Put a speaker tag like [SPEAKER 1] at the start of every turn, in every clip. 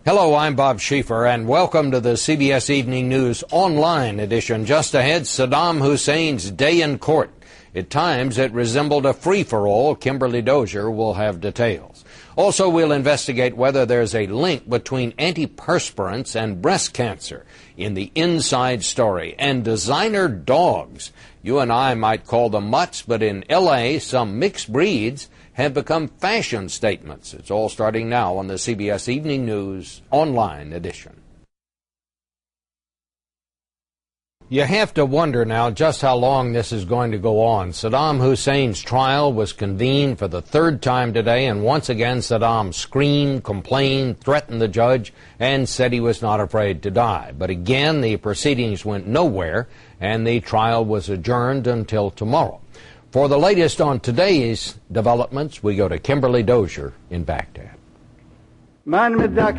[SPEAKER 1] Hello, I'm Bob Schieffer, and welcome to the CBS Evening News online edition. Just ahead, Saddam Hussein's day in court. At times, it resembled a free-for-all. Kimberly Dozier will have details. Also, we'll investigate whether there's a link between antiperspirants and breast cancer in the Inside Story. And designer dogs. You and I might call them mutts, but in L.A., some mixed breeds have become fashion statements. It's all starting now on the CBS Evening News online edition. You have to wonder now just how long this is going to go on. Saddam Hussein's trial was convened for the third time today, and once again Saddam screamed, complained, threatened the judge, and said he was not afraid to die. But again, the proceedings went nowhere, and the trial was adjourned until tomorrow. For the latest on today's developments, we go to Kimberly Dozier in Baghdad.
[SPEAKER 2] The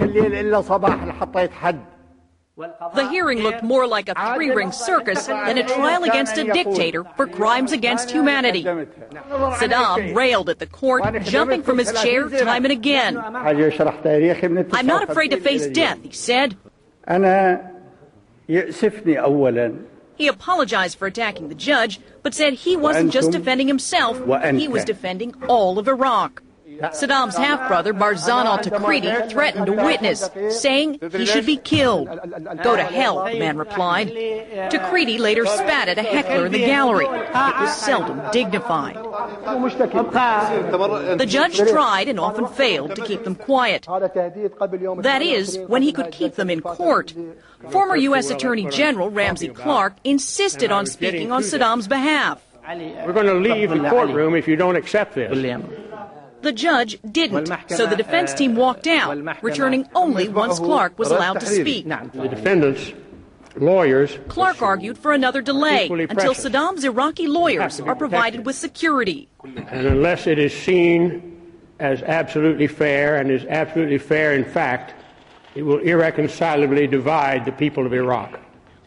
[SPEAKER 2] hearing looked more like a three-ring circus than a trial against a dictator for crimes against humanity. Saddam railed at the court, jumping from his chair time and again. "I'm not afraid to face death," he said. He apologized for attacking the judge, but said he wasn't just defending himself, he was defending all of Iraq. Saddam's half-brother, Barzan al-Takriti, threatened to witness, saying he should be killed. "Go to hell," the man replied. Takriti later spat at a heckler in the gallery. It was seldom dignified. The judge tried and often failed to keep them quiet. That is, when he could keep them in court. Former U.S. Attorney General Ramsey Clark insisted on speaking on Saddam's behalf.
[SPEAKER 3] "We're going to leave the courtroom if you don't accept this."
[SPEAKER 2] The judge didn't, so the defense team walked out, returning only once Clark was allowed to speak.
[SPEAKER 3] The defendant's lawyers...
[SPEAKER 2] Clark argued for another delay until Saddam's Iraqi lawyers are provided with security.
[SPEAKER 3] And unless it is seen as absolutely fair and is absolutely fair in fact, it will irreconcilably divide the people of Iraq.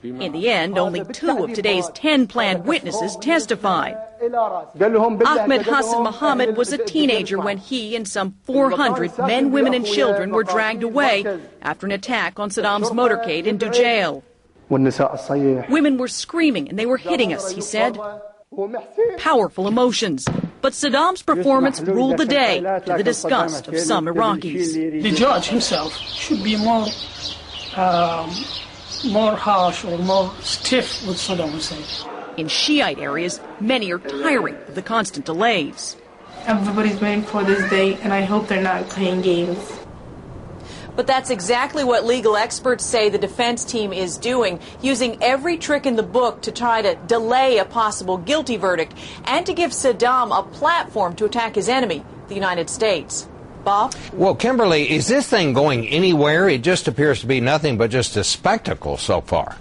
[SPEAKER 2] In the end, only 2 of today's 10 planned witnesses testified. Ahmed Hassan Mohammed was a teenager when he and some 400 men, women, and children were dragged away after an attack on Saddam's motorcade in Dujail. Women were screaming and they were hitting us, he said. Powerful emotions. But Saddam's performance ruled the day, to the disgust of some Iraqis.
[SPEAKER 4] The judge himself should be more harsh or more stiff with Saddam Hussein.
[SPEAKER 2] In Shiite areas, many are tiring of the constant delays.
[SPEAKER 5] Everybody's waiting for this day, and I hope they're not playing games.
[SPEAKER 2] But that's exactly what legal experts say the defense team is doing, using every trick in the book to try to delay a possible guilty verdict and to give Saddam a platform to attack his enemy, the United States. Bob?
[SPEAKER 1] Well, Kimberly, is this thing going anywhere? It just appears to be nothing but just a spectacle so far.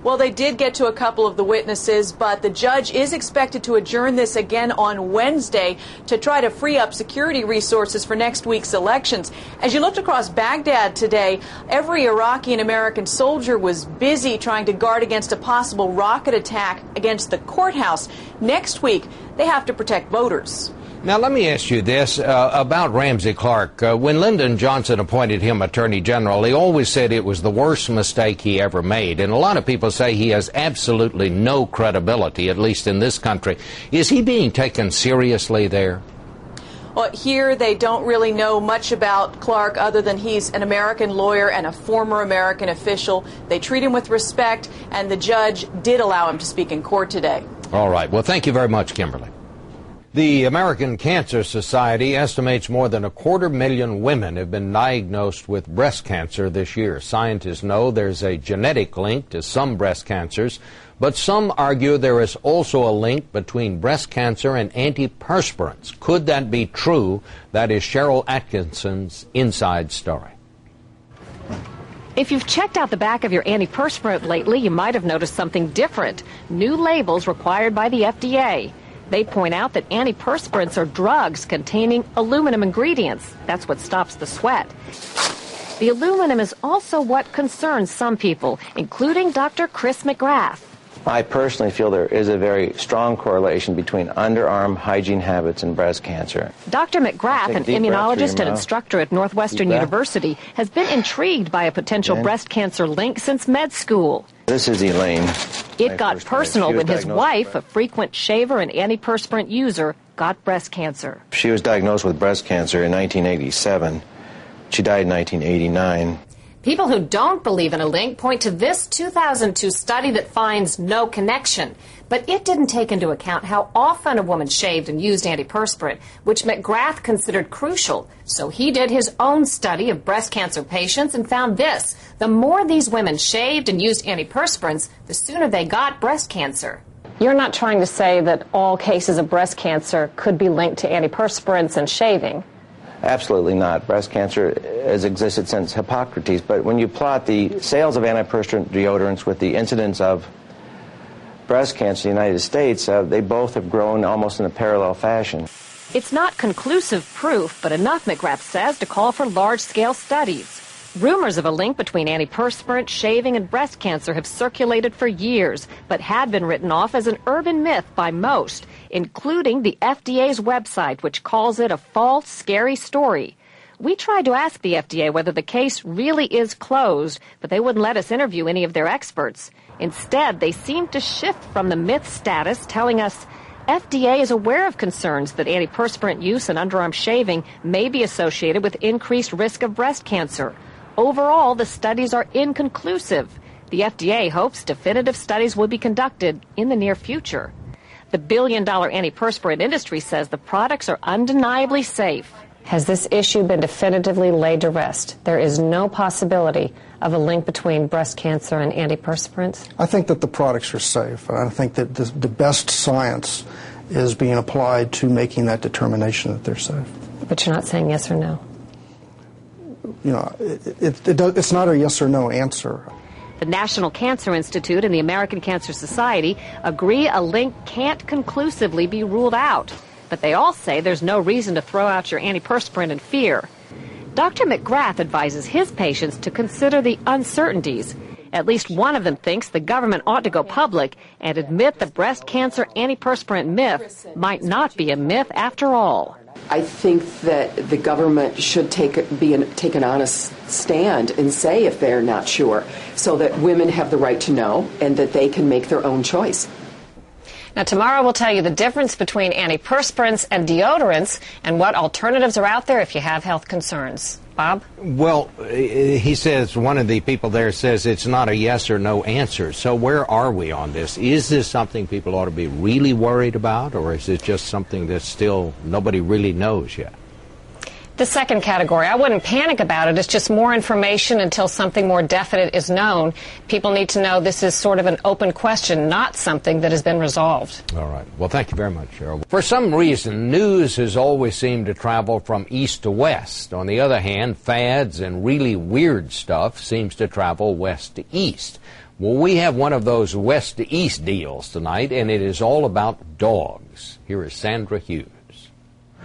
[SPEAKER 2] Well, they did get to a couple of the witnesses, but the judge is expected to adjourn this again on Wednesday to try to free up security resources for next week's elections. As you looked across Baghdad today, every Iraqi and American soldier was busy trying to guard against a possible rocket attack against the courthouse. Next week, they have to protect voters.
[SPEAKER 1] Now, let me ask you this about Ramsey Clark. When Lyndon Johnson appointed him Attorney General, he always said it was the worst mistake he ever made. And a lot of people say he has absolutely no credibility, at least in this country. Is he being taken seriously there?
[SPEAKER 2] Well, here they don't really know much about Clark other than he's an American lawyer and a former American official. They treat him with respect, and the judge did allow him to speak in court today.
[SPEAKER 1] All right. Well, thank you very much, Kimberly. The American Cancer Society estimates more than 250,000 women have been diagnosed with breast cancer this year. Scientists know there's a genetic link to some breast cancers, but some argue there is also a link between breast cancer and antiperspirants. Could that be true? That is Cheryl Atkinson's Inside Story.
[SPEAKER 6] If you've checked out the back of your antiperspirant lately, you might have noticed something different. New labels required by the FDA. They point out that antiperspirants are drugs containing aluminum ingredients. That's what stops the sweat. The aluminum is also what concerns some people, including Dr. Chris McGrath.
[SPEAKER 7] I personally feel there is a very strong correlation between underarm hygiene habits and breast cancer.
[SPEAKER 6] Dr. McGrath, an immunologist and instructor at Northwestern University, has been intrigued by a potential breast cancer link since med school.
[SPEAKER 7] This is Elaine.
[SPEAKER 6] It got personal when his wife, a frequent shaver and antiperspirant user, got breast cancer.
[SPEAKER 7] She was diagnosed with breast cancer in 1987. She died in 1989.
[SPEAKER 6] People who don't believe in a link point to this 2002 study that finds no connection. But it didn't take into account how often a woman shaved and used antiperspirant, which McGrath considered crucial. So he did his own study of breast cancer patients and found this: the more these women shaved and used antiperspirants, the sooner they got breast cancer. You're not trying to say that all cases of breast cancer could be linked to antiperspirants and shaving?
[SPEAKER 7] Absolutely not. Breast cancer has existed since Hippocrates, but when you plot the sales of antiperspirant deodorants with the incidence of breast cancer in the United States, they both have grown almost in a parallel fashion.
[SPEAKER 6] It's not conclusive proof, but enough, McGrath says, to call for large-scale studies. Rumors of a link between antiperspirant, shaving, and breast cancer have circulated for years, but had been written off as an urban myth by most, including the FDA's website, which calls it a false, scary story. We tried to ask the FDA whether the case really is closed, but they wouldn't let us interview any of their experts. Instead, they seemed to shift from the myth status, telling us FDA is aware of concerns that antiperspirant use and underarm shaving may be associated with increased risk of breast cancer. Overall, the studies are inconclusive. The FDA hopes definitive studies will be conducted in the near future. The billion-dollar antiperspirant industry says the products are undeniably safe. Has this issue been definitively laid to rest? There is no possibility of a link between breast cancer and antiperspirants?
[SPEAKER 8] I think that the products are safe. I think that the best science is being applied to making that determination that they're safe.
[SPEAKER 6] But you're not saying yes or no?
[SPEAKER 8] You know, it's not a yes or no answer.
[SPEAKER 6] The National Cancer Institute and the American Cancer Society agree a link can't conclusively be ruled out. But they all say there's no reason to throw out your antiperspirant in fear. Dr. McGrath advises his patients to consider the uncertainties. At least one of them thinks the government ought to go public and admit the breast cancer antiperspirant myth might not be a myth after all.
[SPEAKER 9] I think that the government should take an honest stand and say if they're not sure, so that women have the right to know and that they can make their own choice.
[SPEAKER 6] Now, tomorrow we'll tell you the difference between antiperspirants and deodorants and what alternatives are out there if you have health concerns. Bob?
[SPEAKER 1] Well, he says, one of the people there says it's not a yes or no answer. So where are we on this? Is this something people ought to be really worried about, or is it just something that still nobody really knows yet?
[SPEAKER 6] The second category, I wouldn't panic about it. It's just more information until something more definite is known. People need to know this is sort of an open question, not something that has been resolved.
[SPEAKER 1] All right. Well, thank you very much, Cheryl. For some reason, news has always seemed to travel from east to west. On the other hand, fads and really weird stuff seems to travel west to east. Well, we have one of those west to east deals tonight, and it is all about dogs. Here is Sandra Hughes.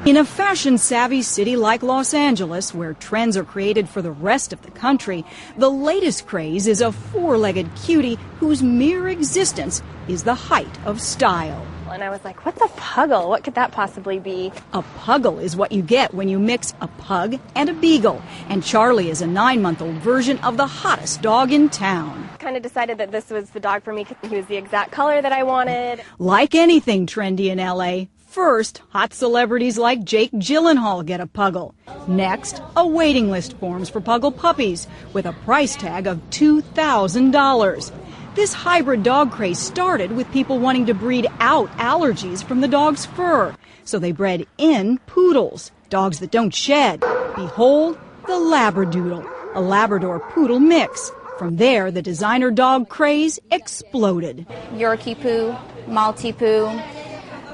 [SPEAKER 2] In a fashion-savvy city like Los Angeles, where trends are created for the rest of the country, the latest craze is a four-legged cutie whose mere existence is the height of style.
[SPEAKER 10] And I was like, what's a puggle? What could that possibly be?
[SPEAKER 2] A puggle is what you get when you mix a pug and a beagle. And Charlie is a 9-month-old version of the hottest dog in town.
[SPEAKER 10] Kind of decided that this was the dog for me because he was the exact color that I wanted.
[SPEAKER 2] Like anything trendy in L.A., first, hot celebrities like Jake Gyllenhaal get a puggle. Next, a waiting list forms for puggle puppies with a price tag of $2,000. This hybrid dog craze started with people wanting to breed out allergies from the dog's fur. So they bred in poodles, dogs that don't shed. Behold, the Labradoodle, a Labrador-Poodle mix. From there, the designer dog craze exploded.
[SPEAKER 11] Yorkie Poo, Maltese Poo,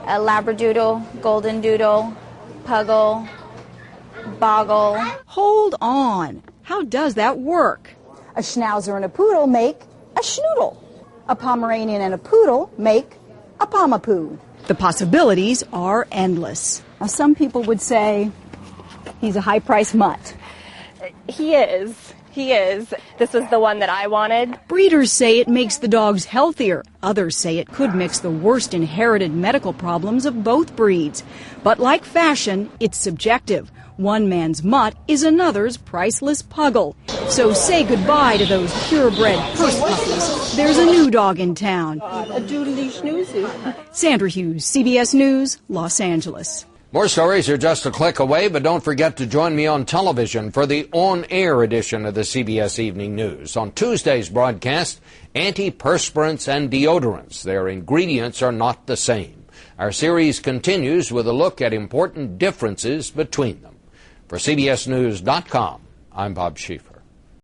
[SPEAKER 11] a Labradoodle, Golden Doodle, Puggle, Boggle.
[SPEAKER 2] Hold on. How does that work?
[SPEAKER 12] A Schnauzer and a Poodle make a Schnoodle. A Pomeranian and a Poodle make a Pomapoo.
[SPEAKER 2] The possibilities are endless.
[SPEAKER 12] Now, some people would say he's a high-priced mutt.
[SPEAKER 10] He is. He is. This was the one that I wanted.
[SPEAKER 2] Breeders say it makes the dogs healthier. Others say it could mix the worst inherited medical problems of both breeds. But like fashion, it's subjective. One man's mutt is another's priceless puggle. So say goodbye to those purebred purse puppies. There's a new dog in town.
[SPEAKER 13] A doodly snoozy.
[SPEAKER 2] Sandra Hughes, CBS News, Los Angeles.
[SPEAKER 1] More stories are just a click away, but don't forget to join me on television for the on-air edition of the CBS Evening News. On Tuesday's broadcast, antiperspirants and deodorants. Their ingredients are not the same. Our series continues with a look at important differences between them. For CBSNews.com, I'm Bob Schieffer.